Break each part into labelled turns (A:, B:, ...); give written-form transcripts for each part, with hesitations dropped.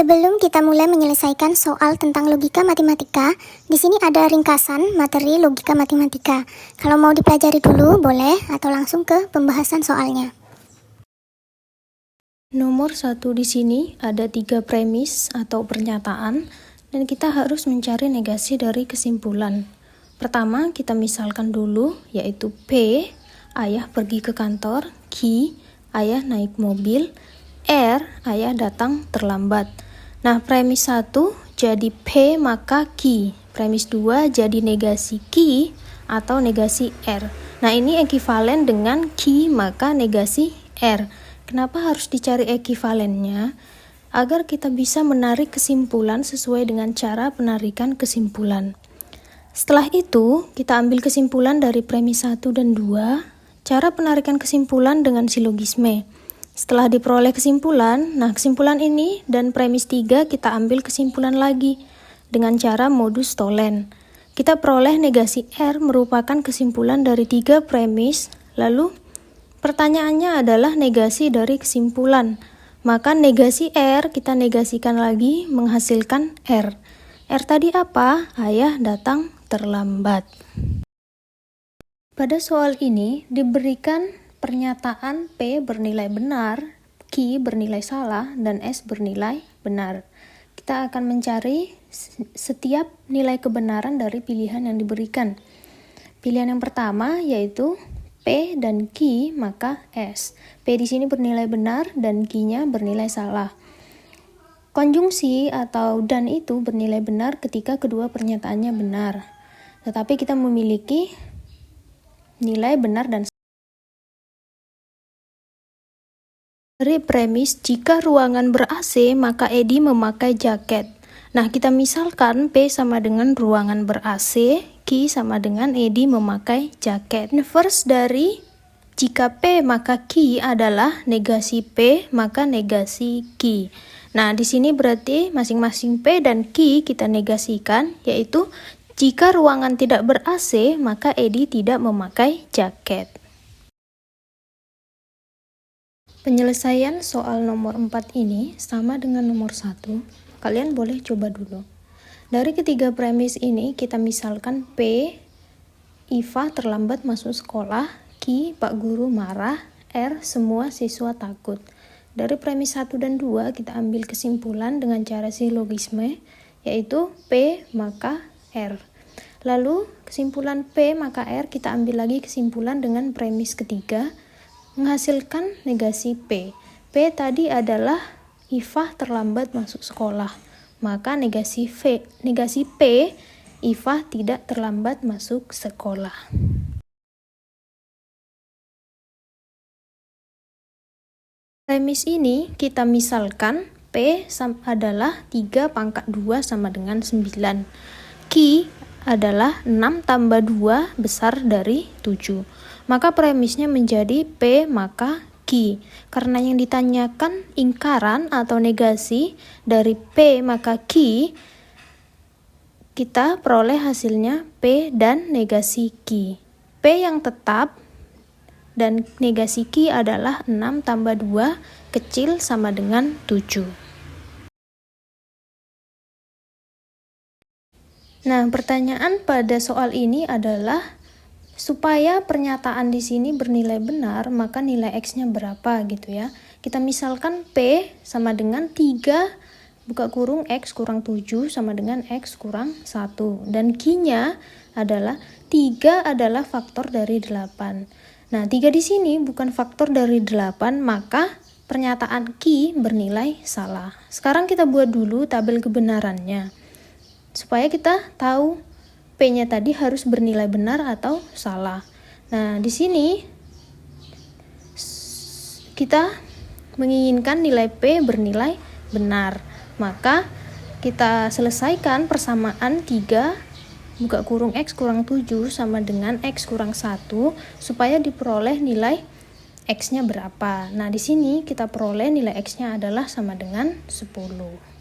A: Sebelum kita mulai menyelesaikan soal tentang logika matematika, di sini ada ringkasan materi logika matematika. Kalau mau dipelajari dulu, boleh, atau langsung ke pembahasan soalnya.
B: Nomor 1 di sini ada 3 premis atau pernyataan, dan kita harus mencari negasi dari kesimpulan. Pertama, kita misalkan dulu, yaitu P, ayah pergi ke kantor, Q, ayah naik mobil, R, ayah datang terlambat. Nah, premis 1 jadi P maka Q. Premis 2 jadi negasi Q atau negasi R. Nah, ini ekivalen dengan Q maka negasi R. Kenapa harus dicari ekivalennya? Agar kita bisa menarik kesimpulan sesuai dengan cara penarikan kesimpulan. Setelah itu, kita ambil kesimpulan dari premis 1 dan 2, cara penarikan kesimpulan dengan silogisme. Setelah diperoleh kesimpulan, nah kesimpulan ini dan premis 3 kita ambil kesimpulan lagi dengan cara modus tollens. Kita peroleh negasi R merupakan kesimpulan dari 3 premis, lalu pertanyaannya adalah negasi dari kesimpulan. Maka negasi R kita negasikan lagi menghasilkan R. R tadi apa? Ayah datang terlambat. Pada soal ini diberikan pernyataan P bernilai benar, Q bernilai salah, dan S bernilai benar. Kita akan mencari setiap nilai kebenaran dari pilihan yang diberikan. Pilihan yang pertama yaitu P dan Q maka S. P di sini bernilai benar dan Q-nya bernilai salah. Konjungsi atau dan itu bernilai benar ketika kedua pernyataannya benar. Tetapi kita memiliki nilai benar dan dari premis, jika ruangan ber-AC, maka Edi memakai jaket. Nah, kita misalkan P sama dengan ruangan ber-AC, Q sama dengan Edi memakai jaket. Inverse dari jika P maka Q adalah negasi P maka negasi Q. Nah, di sini berarti masing-masing P dan Q kita negasikan, yaitu jika ruangan tidak ber-AC, maka Edi tidak memakai jaket. Penyelesaian soal nomor 4 ini sama dengan nomor 1. Kalian boleh coba dulu. Dari ketiga premis ini kita misalkan P, Iva terlambat masuk sekolah, Q, Pak Guru marah, R, semua siswa takut. Dari premis 1 dan 2 kita ambil kesimpulan dengan cara silogisme, yaitu P maka R. Lalu kesimpulan P maka R kita ambil lagi kesimpulan dengan premis ketiga, menghasilkan negasi P. P tadi adalah Iva terlambat masuk sekolah. Maka negasi P, Iva tidak terlambat masuk sekolah. Premis ini kita misalkan P adalah 3 pangkat 2 sama dengan 9. Q adalah 6 tambah 2 besar dari 7. Maka premisnya menjadi P maka Q. Karena yang ditanyakan ingkaran atau negasi dari P maka Q, kita peroleh hasilnya P dan negasi Q. P yang tetap dan negasi Q adalah 6 tambah 2 kecil sama dengan 7. Nah, pertanyaan pada soal ini adalah supaya pernyataan di sini bernilai benar, maka nilai X-nya berapa gitu ya. Kita misalkan P sama dengan 3 buka kurung X kurang 7 sama dengan X kurang 1. Dan Q-nya adalah 3 adalah faktor dari 8. Nah, 3 di sini bukan faktor dari 8, maka pernyataan Q bernilai salah. Sekarang kita buat dulu tabel kebenarannya, supaya kita tahu P-nya tadi harus bernilai benar atau salah. Nah, di sini kita menginginkan nilai P bernilai benar. Maka kita selesaikan persamaan 3 buka kurung X kurang 7 sama dengan X kurang 1 supaya diperoleh nilai X-nya berapa. Nah, di sini kita peroleh nilai X-nya adalah sama dengan 10.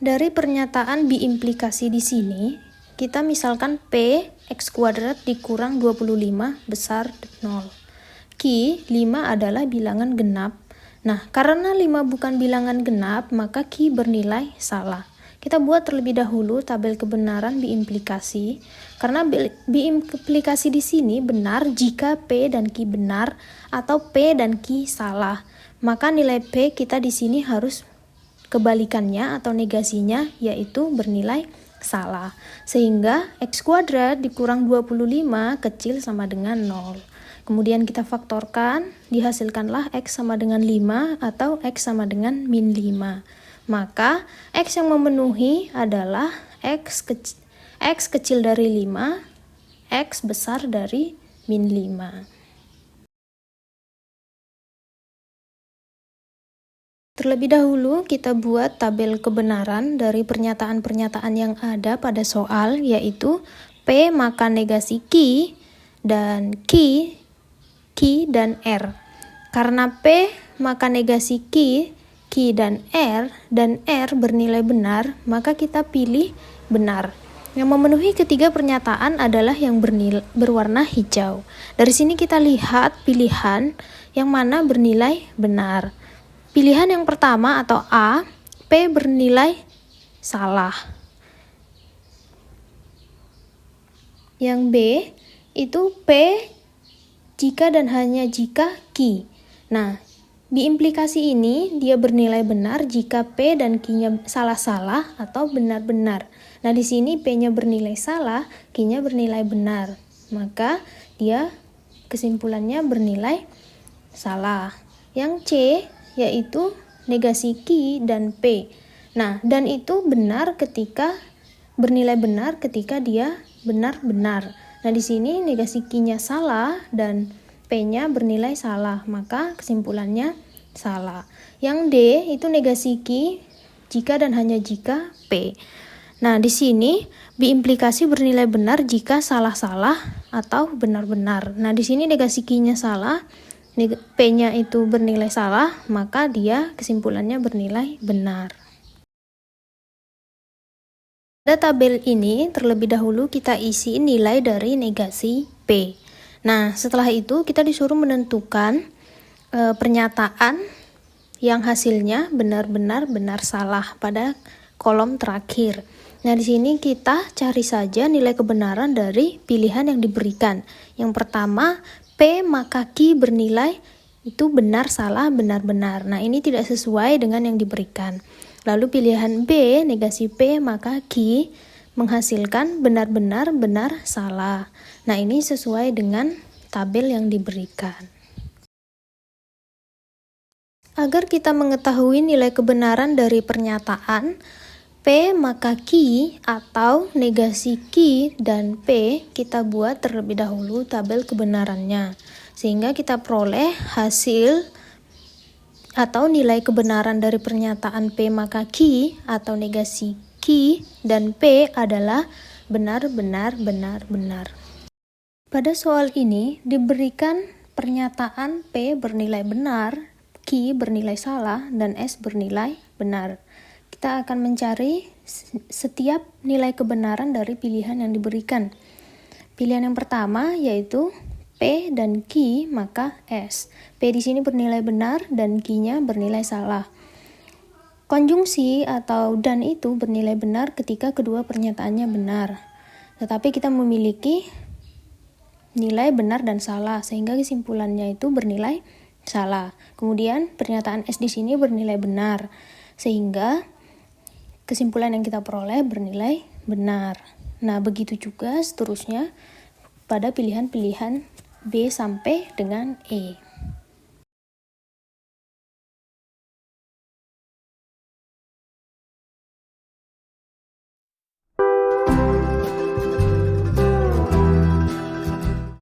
B: Dari pernyataan biimplikasi di sini, kita misalkan P X kuadrat dikurang 25 besar 0. Q, 5 adalah bilangan genap. Nah, karena 5 bukan bilangan genap, maka Q bernilai salah. Kita buat terlebih dahulu tabel kebenaran biimplikasi. Karena biimplikasi di sini benar jika P dan Q benar atau P dan Q salah. Maka nilai P kita di sini harus kebalikannya atau negasinya, yaitu bernilai salah. Sehingga X kuadrat dikurang 25 kecil sama dengan 0. Kemudian kita faktorkan, dihasilkanlah X sama dengan 5 atau X sama dengan min 5. Maka X yang memenuhi adalah X kecil dari 5, X besar dari min 5. Terlebih dahulu kita buat tabel kebenaran dari pernyataan-pernyataan yang ada pada soal, yaitu P makan negasi Q dan Q dan R. Karena P makan negasi Q dan R bernilai benar, maka kita pilih benar. Yang memenuhi ketiga pernyataan adalah yang berwarna hijau. Dari sini kita lihat pilihan yang mana bernilai benar. Pilihan yang pertama atau A, P bernilai salah. Yang B, itu P jika dan hanya jika Q. Nah, biimplikasi ini dia bernilai benar jika P dan Q-nya salah-salah atau benar-benar. Nah, di sini P-nya bernilai salah, Q-nya bernilai benar. Maka dia kesimpulannya bernilai salah. Yang C, yaitu negasi Q dan P. Nah, dan itu benar ketika bernilai benar ketika dia benar-benar. Nah, di sini negasi Q-nya salah dan P-nya bernilai salah, maka kesimpulannya salah. Yang D itu negasi Q jika dan hanya jika P. Nah, di sini biimplikasi bernilai benar jika salah-salah atau benar-benar. Nah, di sini negasi Q-nya salah, P-nya itu bernilai salah, maka dia kesimpulannya bernilai benar. Pada tabel ini, terlebih dahulu kita isi nilai dari negasi P. Nah, setelah itu kita disuruh menentukan pernyataan yang hasilnya benar-benar benar salah pada kolom terakhir. Nah, di sini kita cari saja nilai kebenaran dari pilihan yang diberikan. Yang pertama, P maka Q bernilai itu benar, salah, benar-benar. Nah, ini tidak sesuai dengan yang diberikan. Lalu pilihan B, negasi P maka Q menghasilkan benar-benar, benar, salah. Nah, ini sesuai dengan tabel yang diberikan. Agar kita mengetahui nilai kebenaran dari pernyataan P maka Q atau negasi Q dan P, kita buat terlebih dahulu tabel kebenarannya. Sehingga kita peroleh hasil atau nilai kebenaran dari pernyataan P maka Q atau negasi Q dan P adalah benar, benar, benar, benar. Pada soal ini diberikan pernyataan P bernilai benar, Q bernilai salah, dan S bernilai benar. Kita akan mencari setiap nilai kebenaran dari pilihan yang diberikan. Pilihan yang pertama yaitu P dan Q maka S. P di sini bernilai benar dan Q-nya bernilai salah. Konjungsi atau dan itu bernilai benar ketika kedua pernyataannya benar. Tetapi kita memiliki nilai benar dan salah sehingga kesimpulannya itu bernilai salah. Kemudian pernyataan S di sini bernilai benar sehingga kesimpulan yang kita peroleh bernilai benar. Nah, begitu juga seterusnya pada pilihan-pilihan B sampai dengan E.